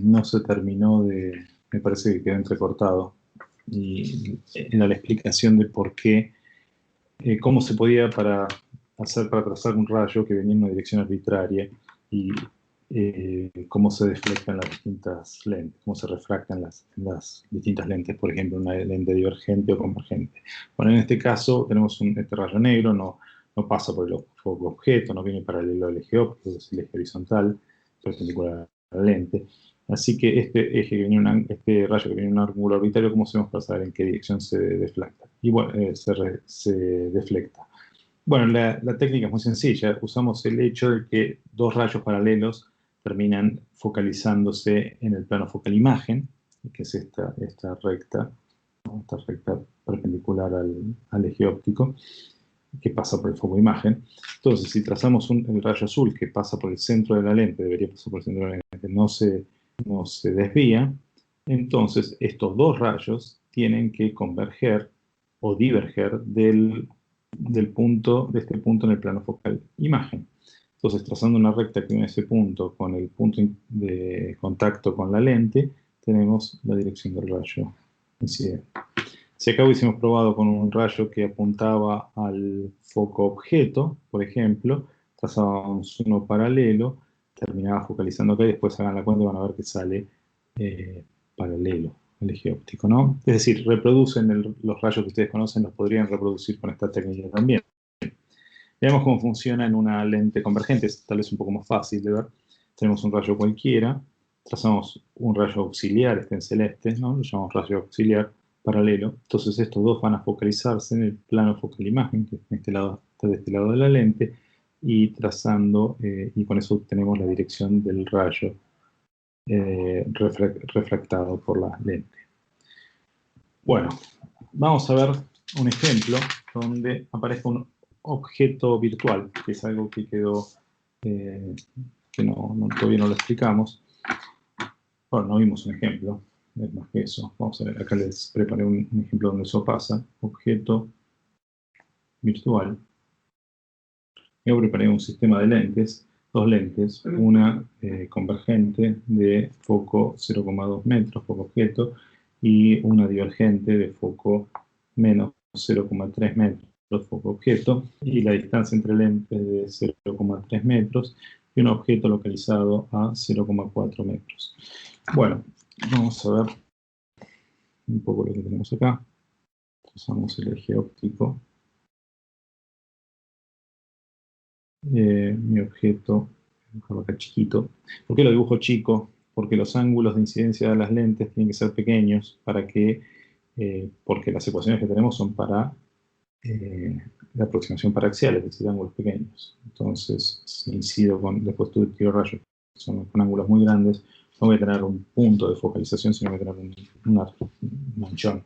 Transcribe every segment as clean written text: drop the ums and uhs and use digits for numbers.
no se terminó de, me parece que quedó entrecortado, y era la explicación de por qué, cómo se podía para trazar un rayo que venía en una dirección arbitraria y cómo se deflectan las distintas lentes, cómo se refractan las distintas lentes, por ejemplo, una lente divergente o convergente. Bueno, en este caso tenemos este rayo negro, no pasa por el foco objeto, no viene paralelo al eje óptico, es el eje horizontal, perpendicular a la lente. Así que este rayo que viene en un ángulo arbitrario, ¿cómo hacemos para saber en qué dirección se deflecta? Y bueno, se deflecta. Bueno, la técnica es muy sencilla. Usamos el hecho de que dos rayos paralelos terminan focalizándose en el plano focal imagen, que es esta recta, ¿no? Esta recta perpendicular al eje óptico, que pasa por el foco imagen. Entonces, si trazamos el rayo azul que pasa por el centro de la lente, debería pasar por el centro de la lente, no se desvía, entonces estos dos rayos tienen que converger o diverger de este punto en el plano focal imagen. Entonces, trazando una recta que une ese punto con el punto de contacto con la lente, tenemos la dirección del rayo incidente. Si acá hubiésemos probado con un rayo que apuntaba al foco objeto, por ejemplo, trazábamos uno paralelo, terminaba focalizando acá y después hagan la cuenta y van a ver que sale paralelo al eje óptico, ¿no? Es decir, reproducen los rayos que ustedes conocen, los podrían reproducir con esta técnica también. Veamos cómo funciona en una lente convergente, es tal vez un poco más fácil de ver. Tenemos un rayo cualquiera, trazamos un rayo auxiliar, este en celeste, ¿no? Lo llamamos rayo auxiliar paralelo. Entonces estos dos van a focalizarse en el plano focal imagen, que está de este lado de la lente, y trazando, y con eso obtenemos la dirección del rayo refractado por la lente. Bueno, vamos a ver un ejemplo donde aparezca un objeto virtual, que es algo que quedó, que todavía no lo explicamos. Bueno, no vimos un ejemplo, es más que eso. Vamos a ver, acá les preparé un ejemplo donde eso pasa. Objeto virtual. Yo preparé un sistema de lentes, dos lentes, una convergente de foco 0,2 metros, foco objeto, y una divergente de foco menos 0,3 metros, foco objeto, y la distancia entre lentes de 0,3 metros, y un objeto localizado a 0,4 metros. Bueno, vamos a ver un poco lo que tenemos acá. Usamos el eje óptico. Mi objeto, dibujarlo acá chiquito. ¿Por qué lo dibujo chico? Porque los ángulos de incidencia de las lentes tienen que ser pequeños para que, porque las ecuaciones que tenemos son para la aproximación paraxial, es decir, ángulos pequeños. Entonces, si incido después tiro rayos que son con ángulos muy grandes, no voy a tener un punto de focalización, sino voy a tener un manchón.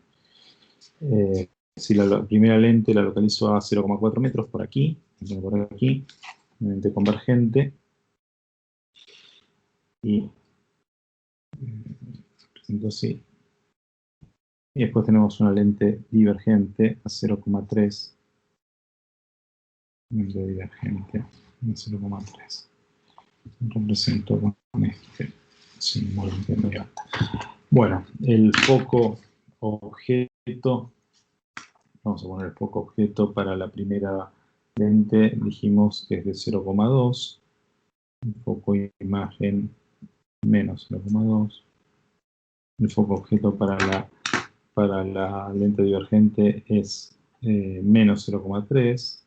Si la primera lente la localizo a 0,4 metros por aquí, una lente convergente, y presento así. Y después tenemos una lente divergente a 0,3. Lente divergente a 0,3. Represento con este símbolo de medio alta. Bueno, el foco objeto, vamos a poner el foco objeto para la primera lente, dijimos que es de 0,2. El foco imagen menos 0,2. El foco objeto para la lente divergente es menos 0,3.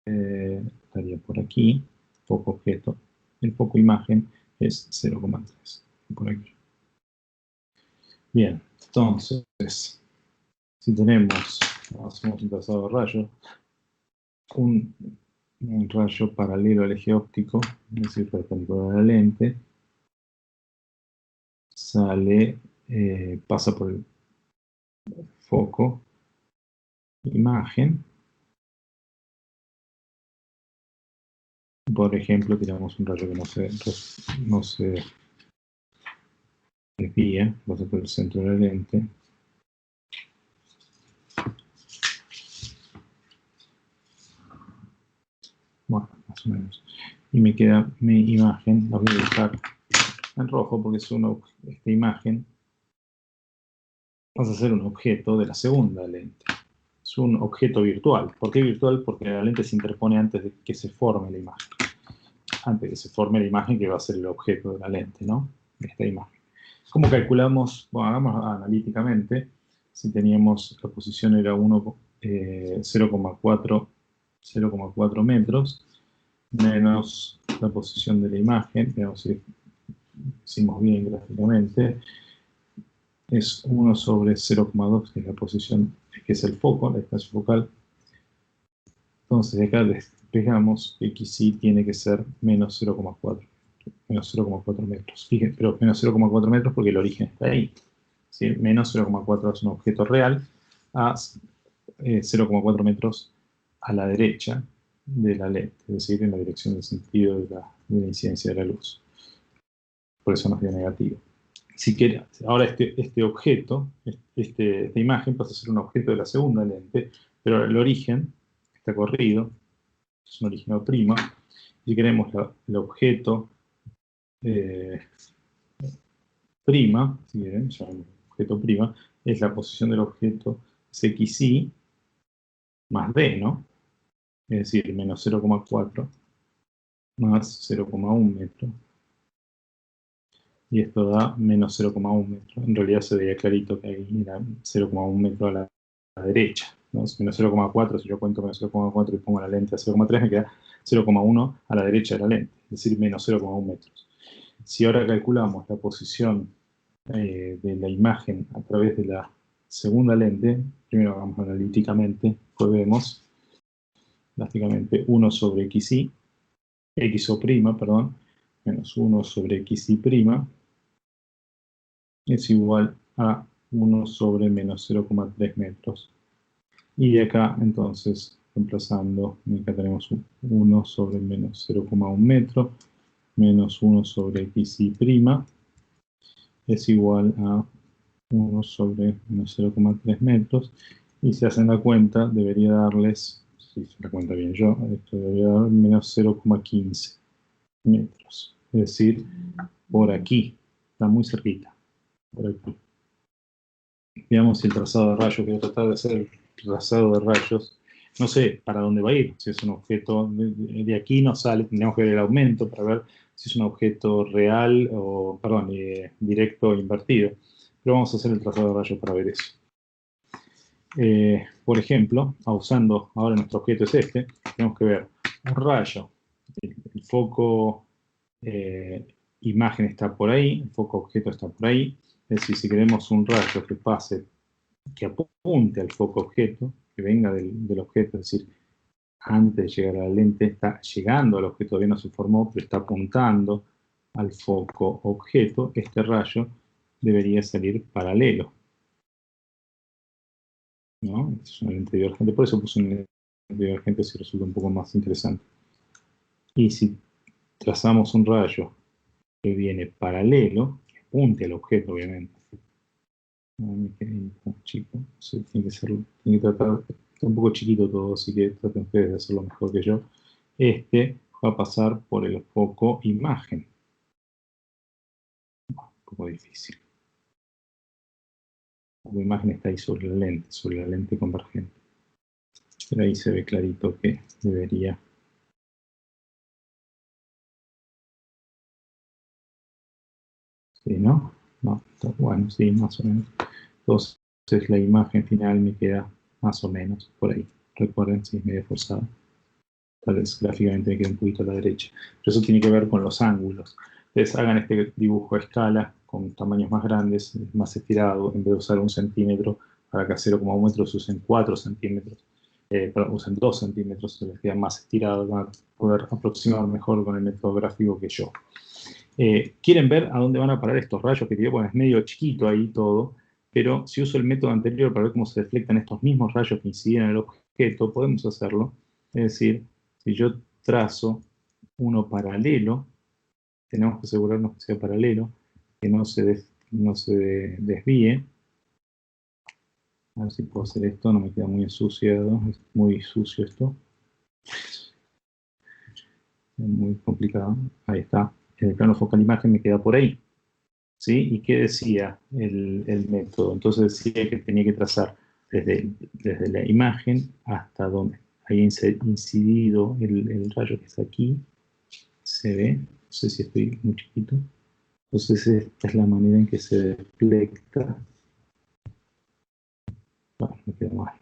Estaría por aquí, foco objeto. El foco imagen es 0,3. Por aquí. Bien, entonces, si tenemos, hacemos un trazado de rayo, un rayo paralelo al eje óptico, es decir, perpendicular a la lente, sale, pasa por el foco, imagen. Por ejemplo, tiramos un rayo que no se desvía, pasa por el centro de la lente. Bueno, más o menos. Y me queda mi imagen, la voy a dejar en rojo porque es esta imagen pasa a ser un objeto de la segunda lente. Es un objeto virtual. ¿Por qué virtual? Porque la lente se interpone antes de que se forme la imagen. Antes de que se forme la imagen que va a ser el objeto de la lente, ¿no? Esta imagen. ¿Cómo calculamos? Bueno, hagamos analíticamente. Si teníamos, la posición era 0,4 metros, menos la posición de la imagen, digamos, si hicimos bien gráficamente, es 1 sobre 0,2, que es la posición, que es el foco, la distancia focal. Entonces, de acá despejamos que XY tiene que ser menos 0,4 metros. Fíjense, pero menos 0,4 metros porque el origen está ahí. ¿Sí? Menos 0,4 es un objeto real a 0,4 metros a la derecha de la lente, es decir, en la dirección del sentido de la incidencia de la luz. Por eso nos dio negativo. Si quiere, ahora este objeto, esta imagen pasa a ser un objeto de la segunda lente, pero el origen está corrido, es un origen O'. Si queremos el objeto prima, si quieren, llamamos objeto prima, es la posición del objeto XY más D, ¿no? Es decir, menos 0,4 más 0,1 metro. Y esto da menos 0,1 metro. En realidad se veía clarito que ahí era 0,1 metro a la derecha, ¿no? Menos 0,4, si yo cuento menos 0,4 y pongo la lente a 0,3, me queda 0,1 a la derecha de la lente, es decir, menos 0,1 metros. Si ahora calculamos la posición de la imagen a través de la segunda lente, primero hagamos analíticamente, pues vemos, básicamente, 1 sobre XY, XO', perdón, menos 1 sobre XY', es igual a 1 sobre menos 0,3 metros. Y de acá, entonces, reemplazando, acá tenemos 1 sobre menos 0,1 metro, menos 1 sobre XY', es igual a 1 sobre menos 0,3 metros. Y si hacen la cuenta, debería darles, si se la cuenta bien yo, esto debería dar menos 0,15 metros. Es decir, por aquí, está muy cerquita, por aquí. Veamos si el trazado de rayos, voy a tratar de hacer el trazado de rayos, no sé para dónde va a ir, si es un objeto, de aquí no sale, tendríamos que ver el aumento para ver si es un objeto real o, perdón, directo o invertido. Pero vamos a hacer el trazado de rayos para ver eso. Por ejemplo, usando ahora nuestro objeto es este, tenemos que ver un rayo, el foco imagen está por ahí, el foco objeto está por ahí, es decir, si queremos un rayo que pase, que apunte al foco objeto, que venga del objeto, es decir, antes de llegar a la lente, está llegando al objeto, todavía no se formó, pero está apuntando al foco objeto, este rayo debería salir paralelo, ¿no? Es una lente divergente, por eso puse una lente divergente si resulta un poco más interesante. Y si trazamos un rayo que viene paralelo, que apunte al objeto, obviamente. No me quedé un poco chico, tiene que tratar, está un poco chiquito todo, así que traten ustedes de hacerlo mejor que yo. Este va a pasar por el foco imagen. Un poco difícil. La imagen está ahí sobre la lente convergente. Pero ahí se ve clarito que debería. Sí, ¿no? No, está bueno, sí, más o menos. Entonces la imagen final me queda más o menos por ahí. Recuerden, si es medio forzada. Tal vez gráficamente me queda un poquito a la derecha. Pero eso tiene que ver con los ángulos. Entonces hagan este dibujo a escala con tamaños más grandes, más estirado, en vez de usar 1 centímetro, para que a 0,1 metros usen 4 centímetros, usen 2 centímetros, se les queda más estirado, van a poder aproximar mejor con el método gráfico que yo. ¿Quieren ver a dónde van a parar estos rayos que tiré? Bueno, es medio chiquito ahí todo, pero si uso el método anterior para ver cómo se deflectan estos mismos rayos que inciden en el objeto, podemos hacerlo. Es decir, si yo trazo uno paralelo, tenemos que asegurarnos que sea paralelo, que no se desvíe. A ver si puedo hacer esto, no me queda muy ensuciado, es muy sucio esto. muy complicado. Ahí está. El plano focal imagen me queda por ahí. ¿Sí? ¿Y qué decía el método? Entonces decía que tenía que trazar desde la imagen hasta donde haya incidido el rayo que está aquí. Se ve, no sé si estoy muy chiquito. Entonces esta es la manera en que se deflecta. Bueno, me queda mal.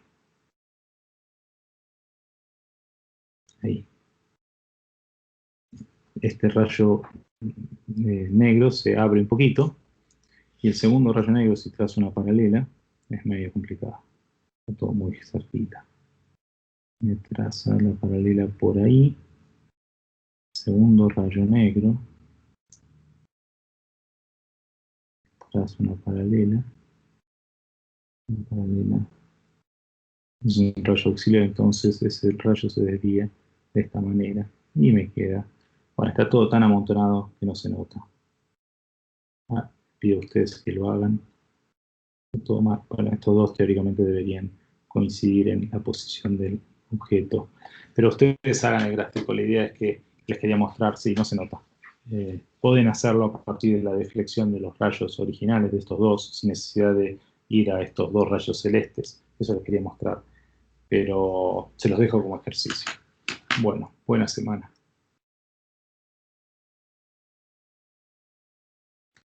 Ahí. Este rayo negro se abre un poquito. Y el segundo rayo negro, si trazo una paralela, es medio complicado. Está todo muy cerquita. Me traza la paralela por ahí. Segundo rayo negro. Trazo una paralela. Una paralela. Es un rayo auxiliar, entonces ese rayo se desvía de esta manera. Y me queda. Ahora está todo tan amontonado que no se nota. Pido a ustedes que lo hagan. Todo más. Bueno, estos dos teóricamente deberían coincidir en la posición del objeto. Pero ustedes hagan el gráfico. La idea es que les quería mostrar, sí, no se nota. Pueden hacerlo a partir de la deflexión de los rayos originales de estos dos, sin necesidad de ir a estos dos rayos celestes. Eso les quería mostrar. Pero se los dejo como ejercicio. Bueno, buena semana.